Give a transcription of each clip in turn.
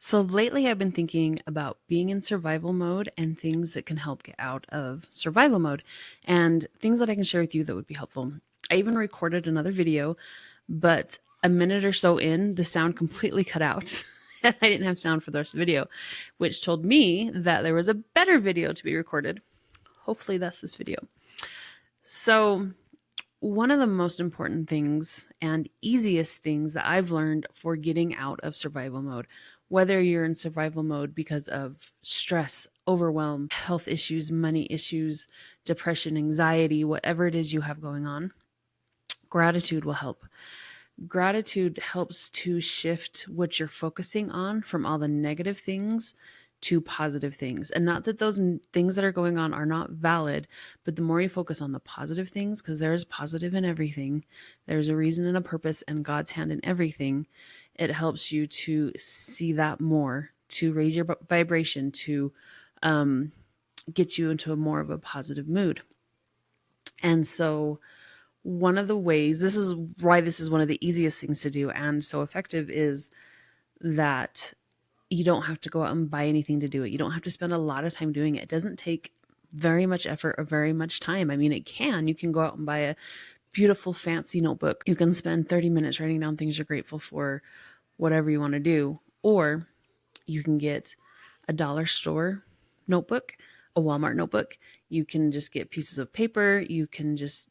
So lately, I've been thinking about being in survival mode and things that can help get out of survival mode and things that I can share with you that would be helpful. I even recorded another video, but a minute or so in, the sound completely cut out. And I didn't have sound for the rest of the video, which told me that there was a better video to be recorded. Hopefully, that's this video. So, one of the most important things and easiest things that I've learned for getting out of survival mode, whether you're in survival mode because of stress, overwhelm, health issues, money issues, depression, anxiety, whatever it is you have going on, gratitude will help. Gratitude helps to shift what you're focusing on from all the negative things to positive things. And not that those things that are going on are not valid, but the more you focus on the positive things, because there is positive in everything, there's a reason and a purpose and God's hand in everything, it helps you to see that more, to raise your vibration, to get you into a more of a positive mood. And so, one of the ways, this is why this is one of the easiest things to do and so effective, is that you don't have to go out and buy anything to do it. You don't have to spend a lot of time doing it. It doesn't take very much effort or very much time. I mean, it can. You can go out and buy a beautiful, fancy notebook. You can spend 30 minutes writing down things you're grateful for, whatever you want to do. Or you can get a dollar store notebook, a Walmart notebook. You can just get pieces of paper. You can just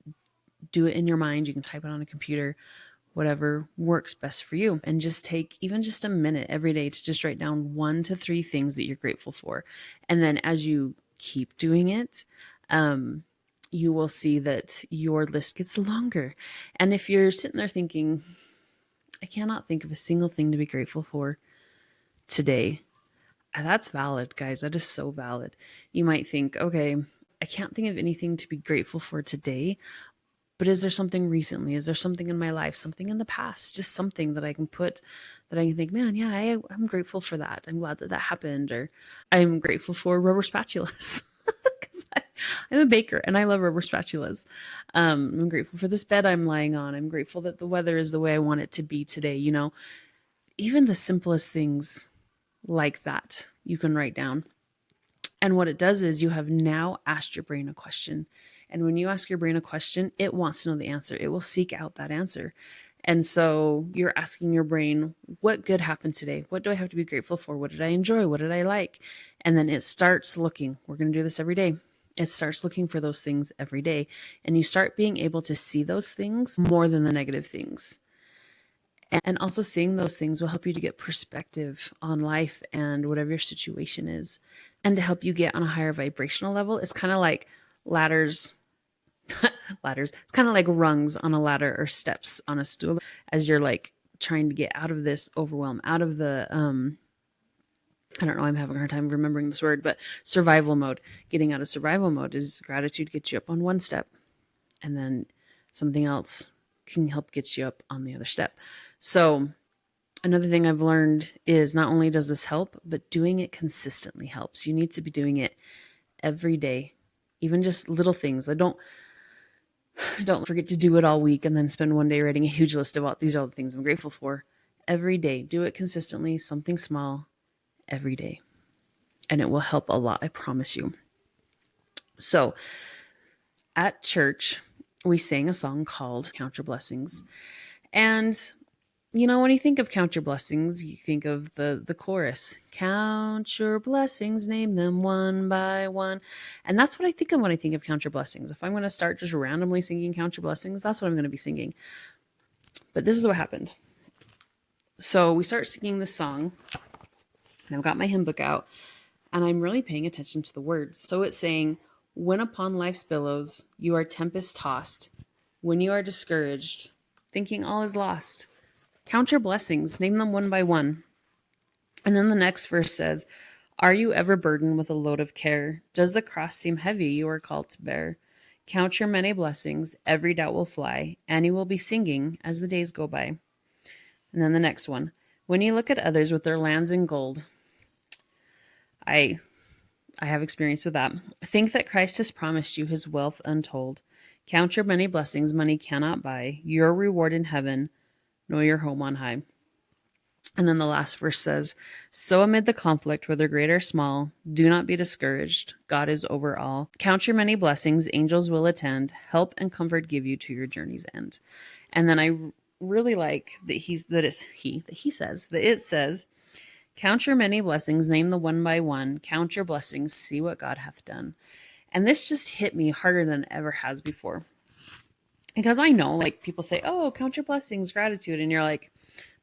do it in your mind. You can type it on a computer, whatever works best for you. And just take even just a minute every day to just write down 1 to 3 things that you're grateful for. And then as you keep doing it, you will see that your list gets longer. And if you're sitting there thinking, I cannot think of a single thing to be grateful for today, that's valid, guys. That is so valid. You might think, okay, I can't think of anything to be grateful for today. But is there something recently? Is there something in my life, something in the past, just something that I can put that I can think, man, yeah, I'm grateful for that. I'm glad that that happened. Or I'm grateful for rubber spatulas because I'm a baker and I love rubber spatulas. I'm grateful for this bed I'm lying on. I'm grateful that the weather is the way I want it to be today. Even the simplest things like that you can write down. And what it does is you have now asked your brain a question. And when you ask your brain a question, it wants to know the answer. It will seek out that answer. And so you're asking your brain, what good happened today? What do I have to be grateful for? What did I enjoy? What did I like? And then it starts looking. We're going to do this every day. It starts looking for those things every day. And you start being able to see those things more than the negative things. And also seeing those things will help you to get perspective on life and whatever your situation is. And to help you get on a higher vibrational level, it's kind of like ladders. Ladders. It's kind of like rungs on a ladder or steps on a stool as you're like trying to get out of this overwhelm, out of the I don't know, I'm having a hard time remembering this word, but survival mode. Getting out of survival mode is gratitude gets you up on one step, and then something else can help get you up on the other step. So, another thing I've learned is not only does this help, but doing it consistently helps. You need to be doing it every day, even just little things. Don't forget to do it all week and then spend one day writing a huge list about these are all the things I'm grateful for. Every day, do it consistently, something small every day. And it will help a lot, I promise you. So, at church, we sang a song called Count Your Blessings. And when you think of count your blessings, you think of the chorus. Count your blessings, name them one by one. And that's what I think of when I think of count your blessings. If I'm going to start just randomly singing count your blessings, that's what I'm going to be singing. But this is what happened. So we start singing this song, and I've got my hymn book out, and I'm really paying attention to the words. So it's saying, when upon life's billows you are tempest tossed, when you are discouraged, thinking all is lost, count your blessings, name them one by one. And then the next verse says, are you ever burdened with a load of care? Does the cross seem heavy you are called to bear? Count your many blessings, every doubt will fly, and you will be singing as the days go by. And then the next one, when you look at others with their lands in gold, I have experience with that. Think that Christ has promised you his wealth untold. Count your many blessings money cannot buy, your reward in heaven, nor your home on high. And then the last verse says, so amid the conflict, whether great or small, do not be discouraged. God is over all. Count your many blessings, angels will attend, help and comfort give you to your journey's end. And then I really like that it says, count your many blessings, name the one by one, count your blessings, see what God hath done. And this just hit me harder than it ever has before. Because I know, like, people say, oh, count your blessings, gratitude. And you're like,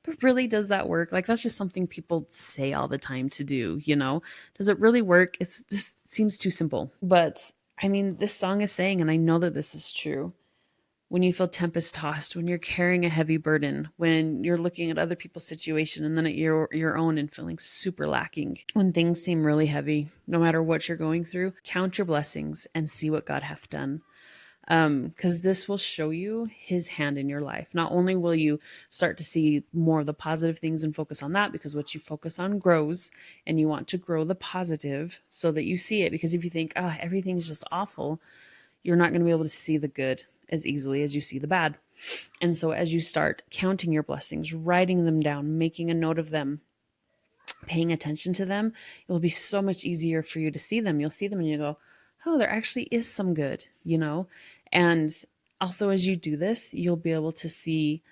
but really, does that work? Like, that's just something people say all the time to do, you know? Does it really work? It's just seems too simple. But I mean, this song is saying, and I know that this is true, when you feel tempest tossed, when you're carrying a heavy burden, when you're looking at other people's situation and then at your own and feeling super lacking, when things seem really heavy, no matter what you're going through, count your blessings and see what God hath done. Because this will show you his hand in your life. Not only will you start to see more of the positive things and focus on that, because what you focus on grows, and you want to grow the positive so that you see it. Because if you think, oh, everything's just awful, you're not going to be able to see the good as easily as you see the bad. And so as you start counting your blessings, writing them down, making a note of them, paying attention to them, it will be so much easier for you to see them. You'll see them and you go, oh, there actually is some good, you know? And also, as you do this, you'll be able to see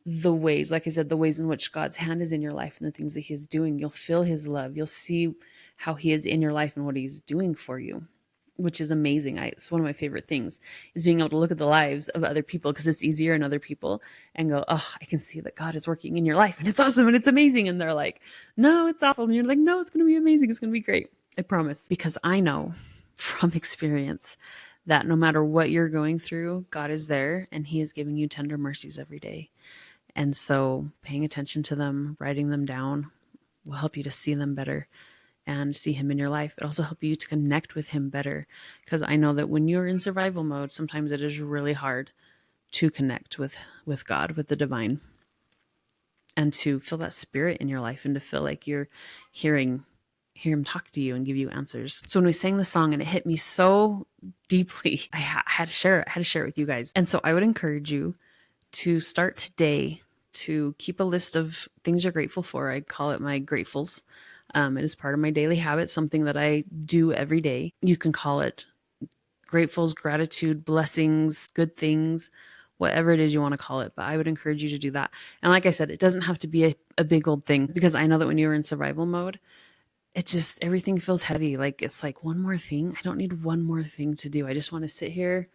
the ways, like I said, the ways in which God's hand is in your life and the things that he is doing. You'll feel his love. You'll see how he is in your life and what he's doing for you, which is amazing. It's one of my favorite things, is being able to look at the lives of other people, because it's easier in other people, and go, oh, I can see that God is working in your life and it's awesome and it's amazing. And they're like, no, it's awful. And you're like, no, it's going to be amazing. It's going to be great. I promise. Because I know from experience that no matter what you're going through, God is there and he is giving you tender mercies every day. And so paying attention to them, writing them down, will help you to see them better and see him in your life. It also helps you to connect with him better, because I know that when you're in survival mode, sometimes it is really hard to connect with God, with the divine, and to feel that spirit in your life and to feel like you're hear him talk to you and give you answers. So when we sang the song and it hit me so deeply, I had to share it. I had to share it with you guys. And so I would encourage you to start today to keep a list of things you're grateful for. I call it my gratefuls. It is part of my daily habit, something that I do every day. You can call it gratefuls, gratitude, blessings, good things, whatever it is you want to call it. But I would encourage you to do that. And like I said, it doesn't have to be a big old thing, because I know that when you're in survival mode, it just, everything feels heavy. Like, it's like, one more thing. I don't need one more thing to do. I just want to sit here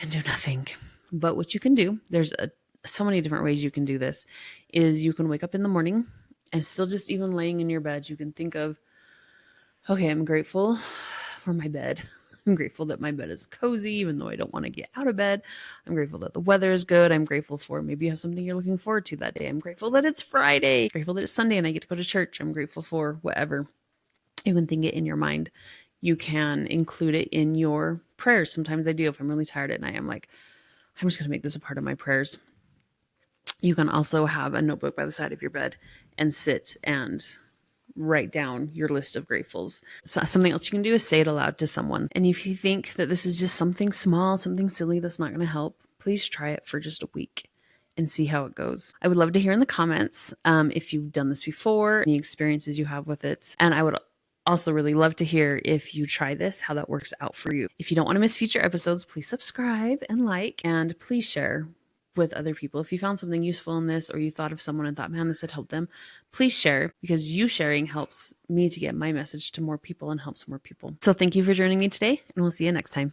and do nothing. But what you can do, there's so many different ways you can do this, is you can wake up in the morning and still just even laying in your bed, you can think of, okay, I'm grateful for my bed. I'm grateful that my bed is cozy, even though I don't want to get out of bed. I'm grateful that the weather is good. I'm grateful for, maybe you have something you're looking forward to that day. I'm grateful that it's Friday. I'm grateful that it's Sunday and I get to go to church. I'm grateful for whatever. You can think it in your mind. You can include it in your prayers. Sometimes I do. If I'm really tired at night, I'm like, I'm just going to make this a part of my prayers. You can also have a notebook by the side of your bed and sit and write down your list of gratefuls. So something else you can do is say it aloud to someone. And if you think that this is just something small, something silly that's not going to help, please try it for just a week and see how it goes. I would love to hear in the comments if you've done this before, any experiences you have with it. And I would also really love to hear, if you try this, how that works out for you. If you don't want to miss future episodes, please subscribe and like, and please share with other people. If you found something useful in this, or you thought of someone and thought, man, this would help them, please share, because you sharing helps me to get my message to more people and helps more people. So thank you for joining me today, and we'll see you next time.